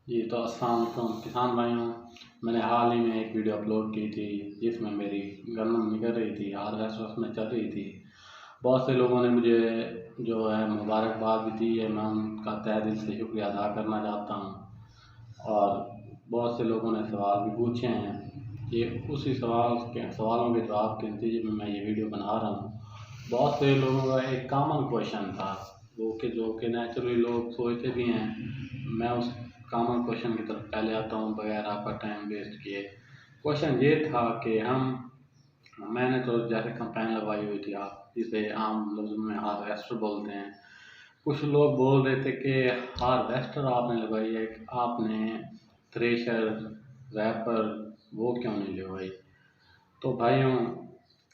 जी तो अस्सलाम वालेकुम किसान भाइयों। मैंने हाल ही में एक वीडियो अपलोड की थी जिसमें मेरी गन्नम निकल रही थी, हार्वेस्ट उसमें चल रही थी। बहुत से लोगों ने मुझे जो है मुबारकबाद भी दी है, मैं उनका तहे दिल से शुक्रिया अदा करना चाहता हूँ। और बहुत से लोगों ने सवाल भी पूछे हैं, ये उसी सवालों के जवाब के नतीजे में मैं ये वीडियो बना रहा हूँ। बहुत से लोगों का एक कॉमन क्वेश्चन था वो कि जो कि नेचुरली लोग सोचते भी हैं। मैं उस कॉमन क्वेश्चन की तरफ पहले आता हूँ बगैर आपका टाइम वेस्ट किए। क्वेश्चन ये था कि मैंने तो जैसे कंपेन लगवाई हुई थी, आप जिसे आम लफ्ज़ों में हार्वेस्टर बोलते हैं। कुछ लोग बोल रहे थे कि हार्वेस्टर आपने लगवाई है, आपने थ्रेशर रैपर वो क्यों नहीं लगवाई। तो भाइयों,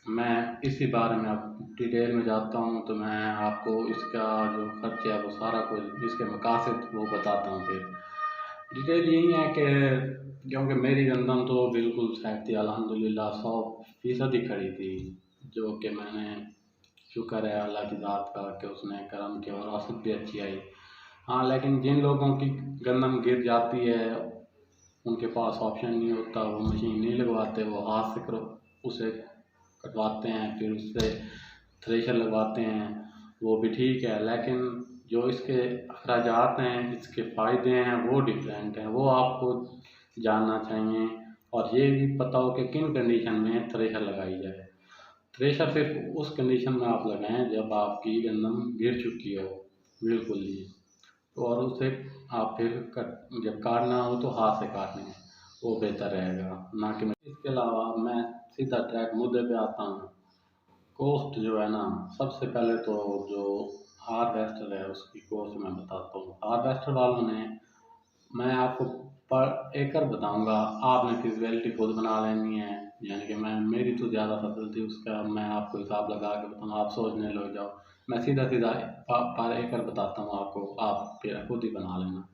मैं इसी बारे में अब डिटेल में जाता हूँ तो मैं आपको इसका जो खर्च है वो सारा कुछ इसके मकासद वो बताता हूँ। फिर डिटेल यही है कि क्योंकि मेरी गंदम तो बिल्कुल सेट थी, अल्हम्दुलिल्लाह 100% ही खड़ी थी, जो कि मैंने शुक्र है अल्लाह की ज़ात का कि उसने करम किया और औसत भी अच्छी आई। हाँ, लेकिन जिन लोगों की गंदम गिर जाती है उनके पास ऑप्शन नहीं होता, वो मशीन नहीं लगवाते, वो हाथ से करो उसे कटवाते हैं, फिर उससे थ्रेशर लगवाते हैं। वो भी ठीक है, लेकिन जो इसके अखराजात हैं, इसके फ़ायदे हैं वो डिफरेंट हैं, वो आपको जानना चाहिए। और ये भी पता हो कि किन कंडीशन में थ्रेशर लगाई जाए। थ्रेशर सिर्फ उस कंडीशन में आप लगाएं जब आपकी गंदम गिर चुकी हो बिल्कुल ही। तो और उसे आप फिर जब काटना हो तो हाथ से काटें, वो बेहतर रहेगा ना कि इसके अलावा मैं सीधा ट्रैक मुद्दे पे आता हूँ। कॉस्ट जो है ना, सबसे पहले तो जो हार्वेस्टर है उसकी कॉस्ट मैं बताता हूँ। हार्वेस्टर वालों ने, मैं आपको पर एकड़ बताऊंगा, आपने फिजिबिलिटी खुद बना लेनी है। यानी कि मैं मेरी तो ज़्यादा फसल थी, उसका मैं आपको हिसाब लगा के बताऊँगा, आप सोचने लग जाओ। मैं सीधा सीधा पर एकड़ बताता हूँ आपको, आप फिर खुद ही बना लेना।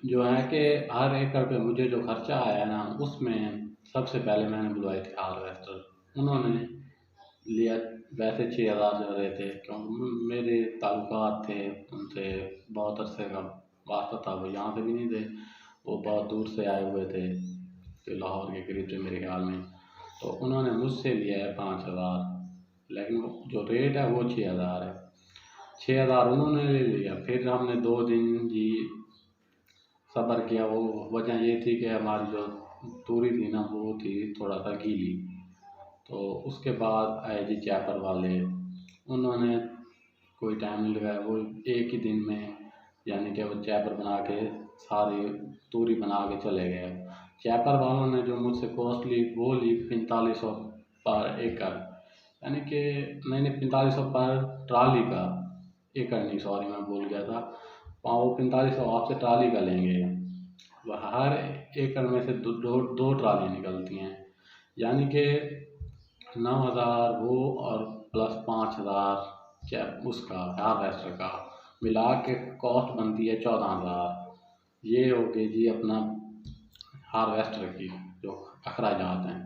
जो है कि हर एकड़ पे मुझे जो खर्चा आया ना, उसमें सबसे पहले मैंने बुलवाई थी हार्वेस्टर। उन्होंने लिया वैसे 6,000 ले रहे थे, क्योंकि मेरे ताल्लुकात थे उनसे, बहुत अरसे का वास्ता था, वो यहाँ से भी नहीं थे, वो बहुत दूर से आए हुए थे, तो लाहौर के करीब से मेरे ख्याल में। तो उन्होंने मुझसे लिया है 5,000, लेकिन जो रेट है वो 6,000 है। 6,000 उन्होंने ले लिया, फिर हमने 2 दिन जी सब्र किया। वो वजह ये थी कि हमारी जो तूरी थी ना वो थी थोड़ा सा गीली। तो उसके बाद आए जी चैपर वाले, उन्होंने कोई टाइम नहीं लगाया, वो एक ही दिन में यानी कि वो चैपर बना के सारी तूरी बना के चले गए। चैपर वालों ने जो मुझसे कॉस्ट ली वो ली 4500 पर एकड़, यानी कि मैंने 4500 पर ट्राली का, एकड़ नहीं सॉरी मैं भूल गया था। वो 4500 आपसे ट्राली का लेंगे। वह हर एकड़ में से दो ट्राली निकलती हैं, यानी कि 9,000 वो और प्लस 5,000 उसका हार्वेस्टर का मिला के कॉस्ट बनती है 14,000। ये हो गई जी अपना हार्वेस्टर की जो अखराजात हैं।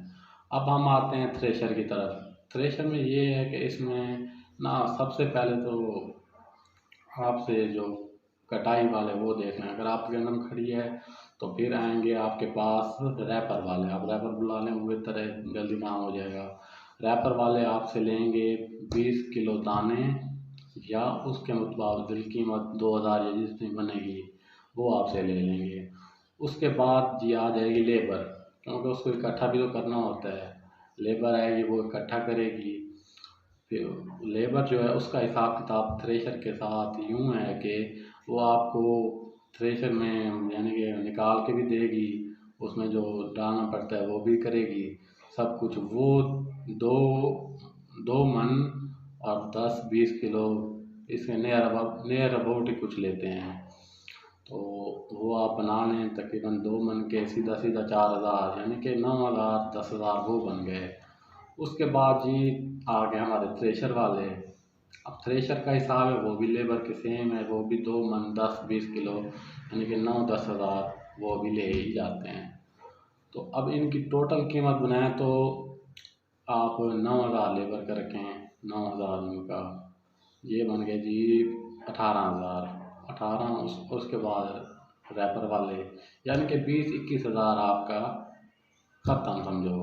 अब हम आते हैं थ्रेशर की तरफ। थ्रेशर में ये है कि इसमें ना सबसे पहले तो आपसे जो कटाई वाले वो देख लें, अगर आपकी गंदम खड़ी है तो फिर आएंगे आपके पास रैपर वाले, आप रैपर बुला लें, वो बेहतर है, जल्दी काम हो जाएगा। रैपर वाले आपसे लेंगे 20 किलो दाने, या उसके मुताबिक कीमत 2,000 या जितनी बनेगी वो आपसे ले लेंगे। उसके बाद जी आ जाएगी लेबर, क्योंकि उसको इकट्ठा भी तो करना होता है। लेबर आएगी, वो इकट्ठा करेगी। फिर लेबर जो है उसका हिसाब किताब थ्रेशर के साथ यूँ है कि वो आपको थ्रेशर में यानी कि निकाल के भी देगी, उसमें जो डालना पड़ता है वो भी करेगी, सब कुछ वो दो 2 मन और 10-20 किलो इसके नियर अबाउट ही कुछ लेते हैं। तो वो आप बना लें तकरीबन 2 मन के, सीधा सीधा 4,000, यानी कि 9,000 10,000 वो बन गए। उसके बाद जी आ गए हमारे थ्रेशर वाले। अब थ्रेशर का हिसाब है, वो भी लेबर के सेम है, वो भी 2 मन 10-20 किलो यानी कि 9-10 हज़ार वो भी ले ही जाते हैं। तो अब इनकी टोटल कीमत बनाएं तो आप 9,000 लेबर का रखें, 9,000 इनका, ये बन गए जी 18,000। 18 उसके बाद रैपर वाले, यानी कि 20-21 हज़ार आपका ख़त्म समझो।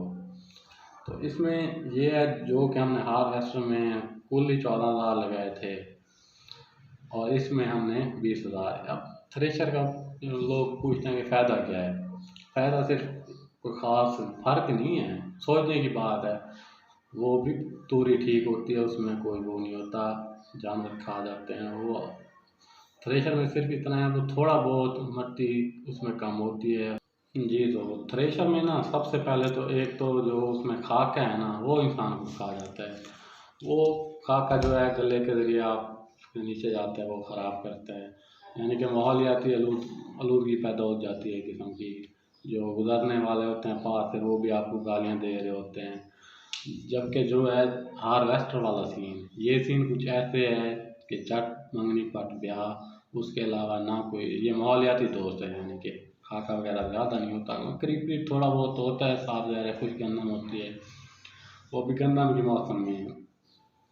तो इसमें ये है जो कि हमने हार्वेस्टर में कुल ही 14,000 लगाए थे और इसमें हमने 20,000। अब थ्रेशर का लोग पूछते हैं कि फ़ायदा क्या है। फ़ायदा सिर्फ कोई ख़ास फ़र्क नहीं है, सोचने की बात है। वो भी तूरी ठीक होती है, उसमें कोई वो नहीं होता, जानवर खा जाते हैं। वो थ्रेशर में सिर्फ इतना है, वो थोड़ा बहुत मट्टी उसमें कम होती है। जी, तो थ्रेशर में ना सबसे पहले तो एक तो जो उसमें खाका है ना, वो इंसान को खा जाता है। वो खाका जो है गले के ज़रिए आपके नीचे जाता है, वो ख़राब करता है, यानी कि माहौलियाती आलूदगी पैदा हो जाती है एक किस्म की। जो गुज़रने वाले होते हैं पास से, वो भी आपको गालियाँ दे रहे होते हैं। जबकि जो है हार्वेस्टर वाला सीन, ये सीन कुछ ऐसे है कि चट मंगनी पट ब्याह, उसके अलावा ना कोई ये माहौलियाती दोस्त है, यानी कि खाका वगैरह ज़्यादा नहीं होता, करीब करीब थोड़ा बहुत होता है, साफ ज़ाहिर खुश गंदम होती है, वो भी गंदम के मौसम में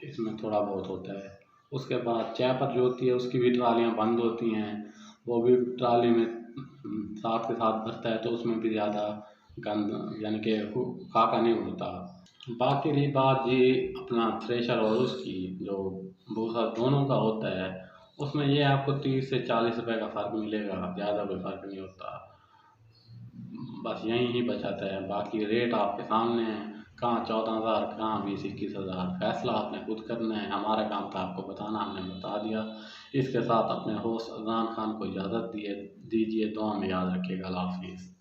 इसमें थोड़ा बहुत होता है। उसके बाद चैपर जो होती है उसकी भी ट्रालियाँ बंद होती हैं, वो भी ट्राली में साथ के साथ भरता है, तो उसमें भी ज़्यादा गंद यानी कि खाका नहीं होता। बाकी रही बात जी अपना थ्रेशर और उसकी जो भूसा दोनों का होता है, उसमें ये आपको 30 से 40 रुपए का फ़र्क मिलेगा, ज़्यादा कोई फ़र्क नहीं होता। बस यहीं ही बचाता है, बाकी रेट आपके सामने है, कहाँ 14,000, कहाँ 20-21 हज़ार। फैसला आपने खुद करना है, हमारा काम था आपको बताना, हमने बता दिया। इसके साथ अपने होस्ट अज़ान खान को इजाज़त दीजिए। दुआ में याद रखिएगा। अल्लाह हाफ़िज़।